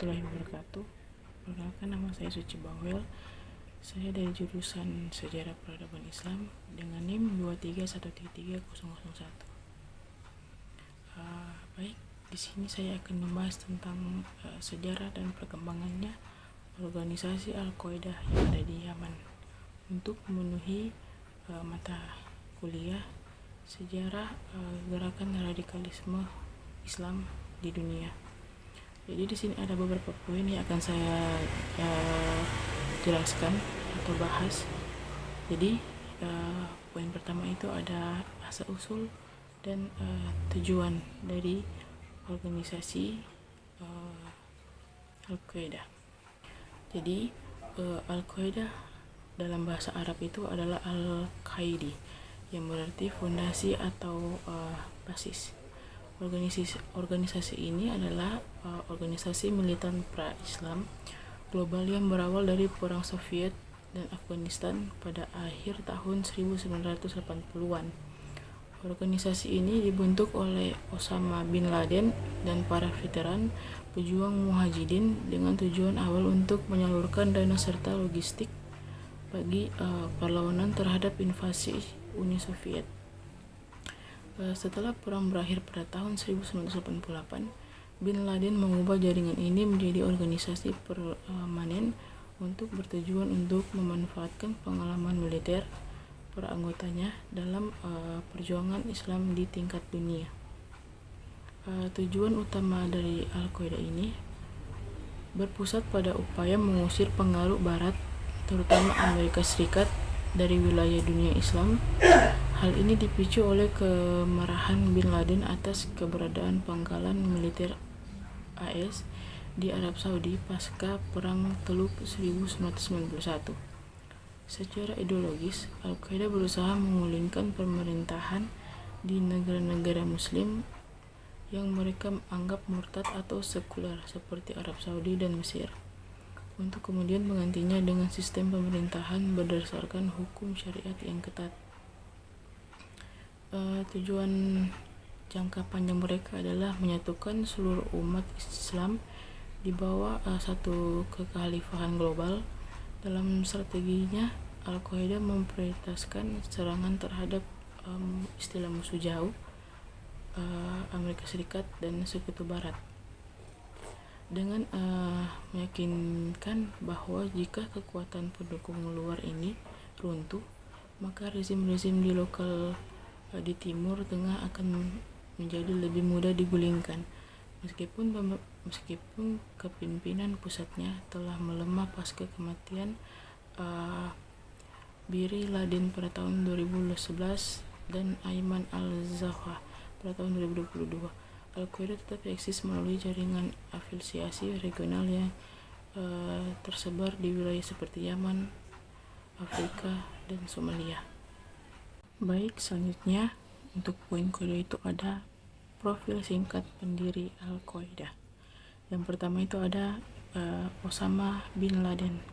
warahmatullahi wabarakatuh. Perkenalkan, nama saya Suci Bawel. Saya dari jurusan Sejarah Peradaban Islam dengan NIM 2313001. Baik, di sini saya akan membahas tentang sejarah dan perkembangannya organisasi Al-Qaeda yang ada di Yaman untuk memenuhi mata kuliah sejarah gerakan radikalisme Islam di dunia. Jadi di sini ada beberapa poin yang akan saya jelaskan atau bahas. Jadi poin pertama itu ada asal usul dan tujuan dari organisasi Al-Qaeda. Jadi Al-Qaeda dalam bahasa Arab itu adalah Al-Qaidi, yang berarti fondasi atau basis. Organisasi ini adalah organisasi militan pra-Islam global yang berawal dari Perang Soviet dan Afghanistan pada akhir tahun 1980-an. Organisasi ini dibentuk oleh Osama bin Laden dan para veteran pejuang mujahidin dengan tujuan awal untuk menyalurkan dana serta logistik bagi perlawanan terhadap invasi Uni Soviet. Setelah perang berakhir pada tahun 1988, bin Laden mengubah jaringan ini menjadi organisasi permanen untuk bertujuan untuk memanfaatkan pengalaman militer para anggotanya dalam perjuangan Islam di tingkat dunia. Tujuan utama dari Al-Qaeda ini berpusat pada upaya mengusir pengaruh Barat, terutama Amerika Serikat, dari wilayah dunia Islam. Hal ini dipicu oleh kemarahan bin Laden atas keberadaan pangkalan militer AS di Arab Saudi pasca Perang Teluk 1991. Secara ideologis, Al-Qaeda berusaha menggulingkan pemerintahan di negara-negara Muslim yang mereka anggap murtad atau sekuler seperti Arab Saudi dan Mesir, untuk kemudian menggantinya dengan sistem pemerintahan berdasarkan hukum syariat yang ketat. Tujuan jangka panjang mereka adalah menyatukan seluruh umat Islam di bawah satu kekhalifahan global. Dalam strateginya, Al-Qaeda memprioritaskan serangan terhadap istilah musuh jauh, Amerika Serikat dan Sekutu Barat, dengan meyakinkan bahwa jika kekuatan pendukung luar ini runtuh, maka rezim-rezim di lokal di Timur Tengah akan menjadi lebih mudah digulingkan, meskipun kepemimpinan pusatnya telah melemah pasca kematian Bin Laden pada tahun 2011 dan Ayman al-Zawahiri pada tahun 2022. Al-Qaeda tetap eksis melalui jaringan afiliasi regional yang tersebar di wilayah seperti Yaman, Afrika, dan Somalia. Baik, selanjutnya untuk poin kedua itu ada profil singkat pendiri Al-Qaeda. Yang pertama itu ada Osama bin Laden,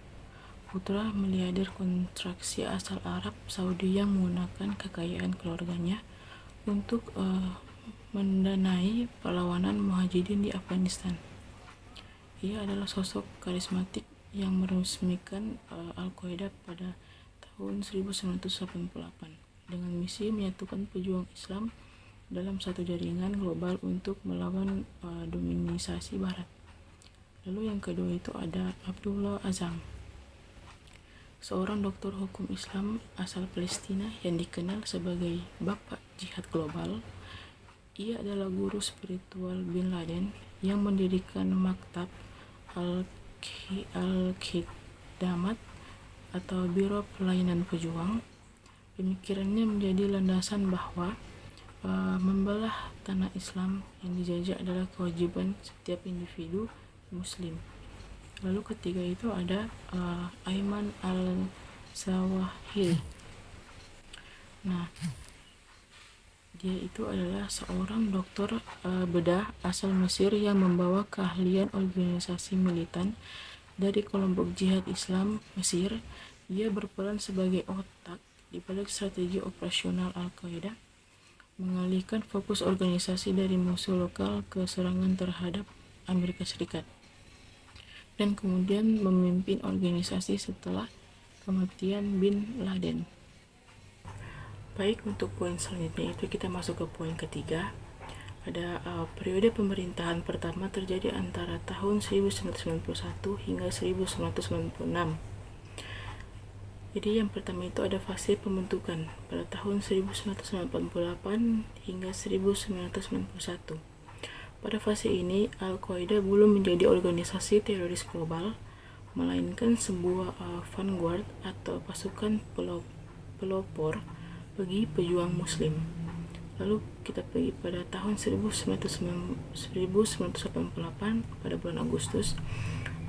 putra miliarder kontraksi asal Arab Saudi yang menggunakan kekayaan keluarganya untuk mendanai perlawanan mujahidin di Afghanistan. Ia adalah sosok karismatik yang meresmikan Al-Qaeda pada tahun 1988 dengan misi menyatukan pejuang Islam dalam satu jaringan global untuk melawan dominasi Barat. Lalu yang kedua itu ada Abdullah Azzam, seorang doktor hukum Islam asal Palestina yang dikenal sebagai Bapak Jihad Global. Ia adalah guru spiritual bin Laden yang mendirikan Maktab Al-Khidmat atau Biro Pelayanan Pejuang. Pemikirannya menjadi landasan bahwa membelah tanah Islam yang dijajah adalah kewajiban setiap individu Muslim. Lalu ketiga itu ada Ayman al-Zawahiri. Nah, dia itu adalah seorang dokter bedah asal Mesir yang membawa keahlian organisasi militan dari kelompok jihad Islam Mesir. Dia berperan sebagai otak di balik strategi operasional Al-Qaeda, mengalihkan fokus organisasi dari musuh lokal ke serangan terhadap Amerika Serikat. dan kemudian memimpin organisasi setelah kematian Bin Laden. Baik, untuk poin selanjutnya itu kita masuk ke poin ketiga. Ada periode pemerintahan pertama terjadi antara tahun 1991 hingga 1996. Jadi yang pertama itu ada fase pembentukan pada tahun 1988 hingga 1991. Pada fase ini, Al-Qaeda belum menjadi organisasi teroris global, melainkan sebuah vanguard atau pasukan pelopor bagi pejuang muslim. Lalu kita pergi pada tahun 1988 pada bulan Agustus,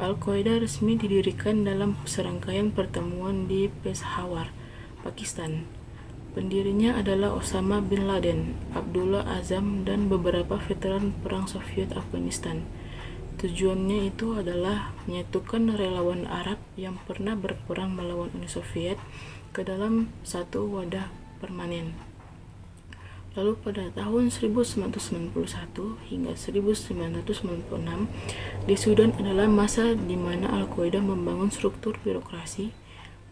Al-Qaeda resmi didirikan dalam serangkaian pertemuan di Peshawar, Pakistan. Pendirinya adalah Osama bin Laden, Abdullah Azam, dan beberapa veteran perang Soviet Afghanistan. Tujuannya itu adalah menyatukan relawan Arab yang pernah berperang melawan Uni Soviet ke dalam satu wadah permanen. Lalu pada tahun 1991 hingga 1996, di Sudan adalah masa di mana Al-Qaeda membangun struktur birokrasi,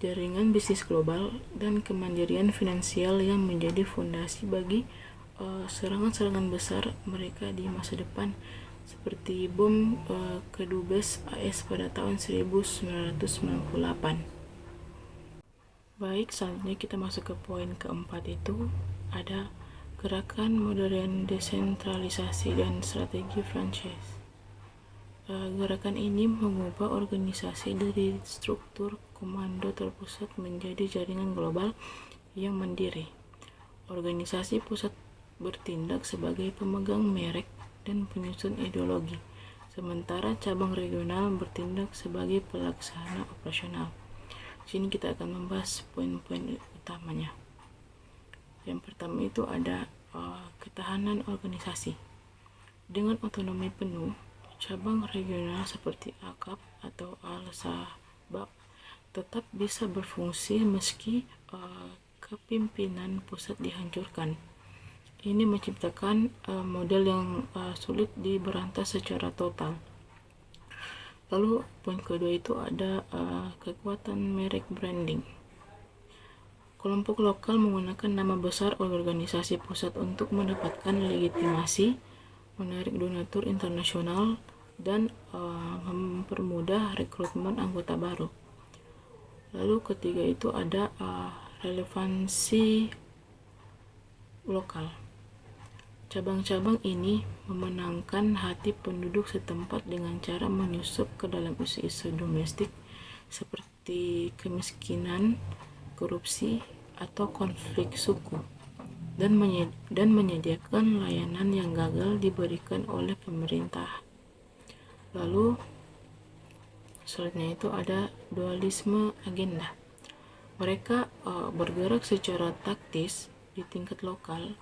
jaringan bisnis global, dan kemandirian finansial yang menjadi fondasi bagi serangan-serangan besar mereka di masa depan, seperti bom kedubes AS pada tahun 1998. Baik, selanjutnya kita masuk ke poin keempat, itu ada gerakan modern desentralisasi dan strategi franchise. Gerakan ini mengubah organisasi dari struktur komando terpusat menjadi jaringan global yang mandiri. Organisasi pusat bertindak sebagai pemegang merek dan penyusun ideologi, sementara cabang regional bertindak sebagai pelaksana operasional. Di sini kita akan membahas poin-poin utamanya. Yang pertama itu ada ketahanan organisasi. Dengan otonomi penuh, cabang regional seperti AKAP atau Al-Sabab tetap bisa berfungsi meski kepimpinan pusat dihancurkan. Ini menciptakan model yang sulit diberantas secara total. Lalu poin kedua itu ada kekuatan merek branding. Kelompok lokal menggunakan nama besar organisasi pusat untuk mendapatkan legitimasi, menarik donatur internasional, dan mempermudah rekrutmen anggota baru. Lalu ketiga itu ada relevansi lokal. Cabang-cabang ini memenangkan hati penduduk setempat dengan cara menyusup ke dalam isu-isu domestik seperti kemiskinan, korupsi, atau konflik suku, dan menyediakan layanan yang gagal diberikan oleh pemerintah. Lalu selanjutnya itu ada dualisme agenda. Mereka bergerak secara taktis di tingkat lokal,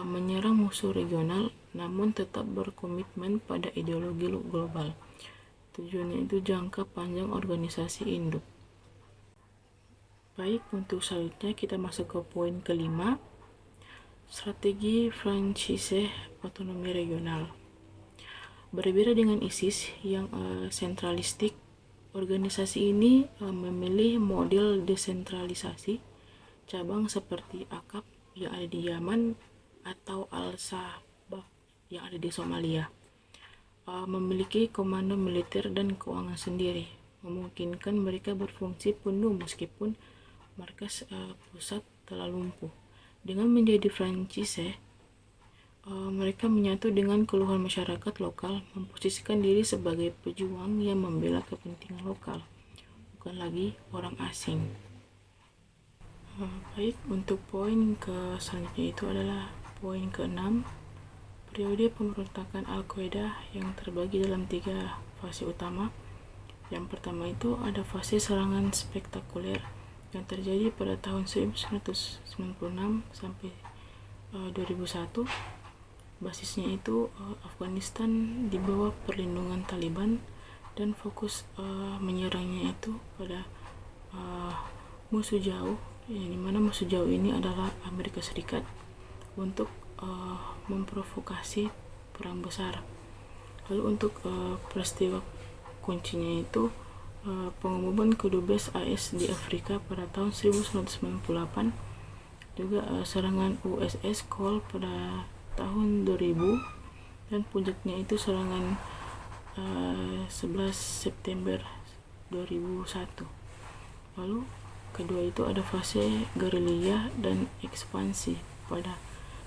menyerang musuh regional, namun tetap berkomitmen pada ideologi global. Tujuannya itu jangka panjang organisasi induk. Baik, untuk selanjutnya kita masuk ke poin kelima, strategi franchise otonomi regional. Berbeda dengan ISIS yang sentralistik, organisasi ini memilih model desentralisasi. Cabang seperti AKAP yang ada di Yaman atau Al-Sabah yang ada di Somalia memiliki komando militer dan keuangan sendiri, memungkinkan mereka berfungsi penuh meskipun markas pusat telah lumpuh. Dengan menjadi franchise, mereka menyatu dengan keluhan masyarakat lokal, memposisikan diri sebagai pejuang yang membela kepentingan lokal, bukan lagi orang asing. Baik, untuk poin selanjutnya itu adalah poin ke-6, periode pemberontakan Al-Qaeda yang terbagi dalam 3 fase utama. Yang pertama itu ada fase serangan spektakuler yang terjadi pada tahun 1996 sampai 2001. Basisnya itu Afghanistan di bawah perlindungan Taliban, dan fokus menyerangnya itu pada musuh jauh, yang dimana musuh jauh ini adalah Amerika Serikat, untuk memprovokasi perang besar. Lalu untuk peristiwa kuncinya itu pengumuman kedubes AS di Afrika pada tahun 1998, juga serangan USS Cole pada tahun 2000, dan puncaknya itu serangan 11 September 2001. Lalu kedua itu ada fase gerilya dan ekspansi pada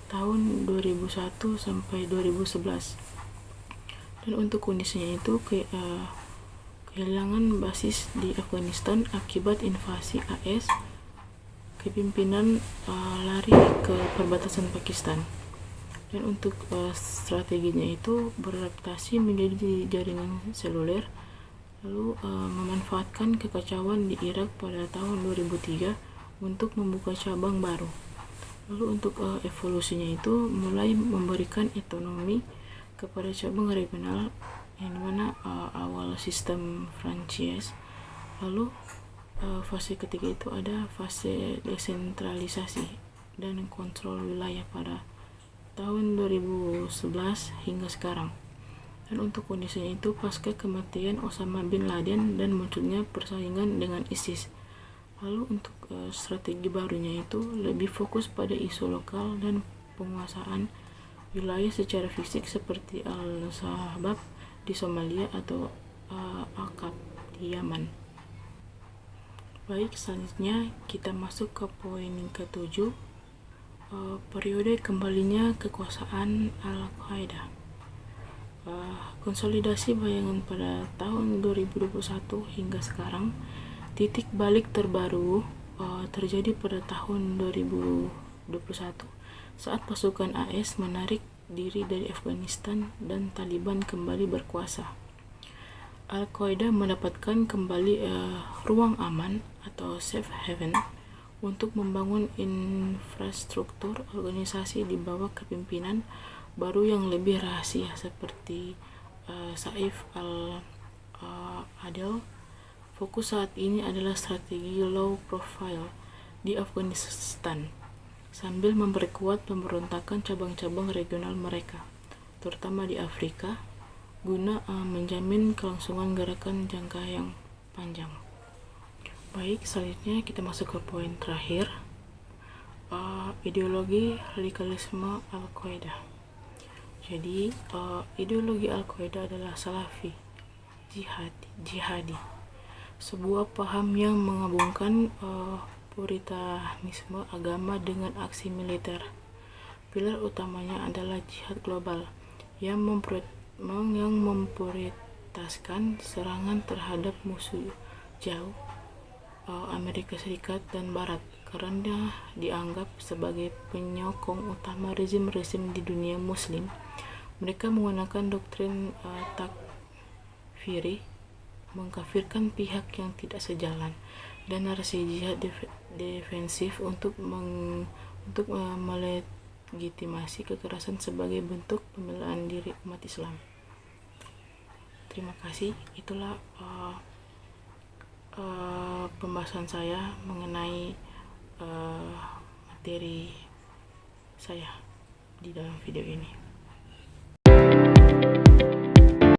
tahun 2001 sampai 2011. Dan untuk kondisinya itu kehilangan basis di Afghanistan akibat invasi AS, kepimpinan lari ke perbatasan Pakistan. Dan untuk strateginya itu beradaptasi menjadi jaringan seluler, lalu memanfaatkan kekacauan di Irak pada tahun 2003 untuk membuka cabang baru. Lalu untuk evolusinya itu mulai memberikan otonomi kepada cabang regional, yang dimana awal sistem franchise. Lalu fase ketiga itu ada fase desentralisasi dan kontrol wilayah pada tahun 2011 hingga sekarang. Dan untuk kondisinya itu pasca kematian Osama bin Laden dan munculnya persaingan dengan ISIS. Lalu untuk strategi barunya itu lebih fokus pada isu lokal dan penguasaan wilayah secara fisik seperti Al-Shabaab di Somalia atau Al-Qaeda di Yaman. Baik, selanjutnya kita masuk ke poin ke-7, periode kembalinya kekuasaan Al-Qaeda. Konsolidasi bayangan pada tahun 2021 hingga sekarang. Titik balik terbaru terjadi pada tahun 2021 saat pasukan AS menarik diri dari Afghanistan dan Taliban kembali berkuasa. Al-Qaeda mendapatkan kembali ruang aman atau safe haven untuk membangun infrastruktur organisasi di bawah kepemimpinan baru yang lebih rahasia seperti Saif al-Adil. Fokus saat ini adalah strategi low profile di Afghanistan sambil memperkuat pemberontakan cabang-cabang regional mereka, terutama di Afrika, guna menjamin kelangsungan gerakan jangka yang panjang. Baik, selanjutnya kita masuk ke poin terakhir, ideologi radikalisme Al-Qaeda. Jadi ideologi Al-Qaeda adalah Salafi jihadi, sebuah paham yang menggabungkan puritanisme agama dengan aksi militer. Pilar utamanya adalah jihad global yang memprioritaskan serangan terhadap musuh jauh, Amerika Serikat dan Barat, karena dianggap sebagai penyokong utama rezim-rezim di dunia muslim. Mereka menggunakan doktrin takfiri, mengkafirkan pihak yang tidak sejalan, dan narasi jihad defensif untuk melegitimasi kekerasan sebagai bentuk pembelaan diri umat Islam. Terima kasih. Itulah pembahasan saya mengenai materi saya di dalam video ini.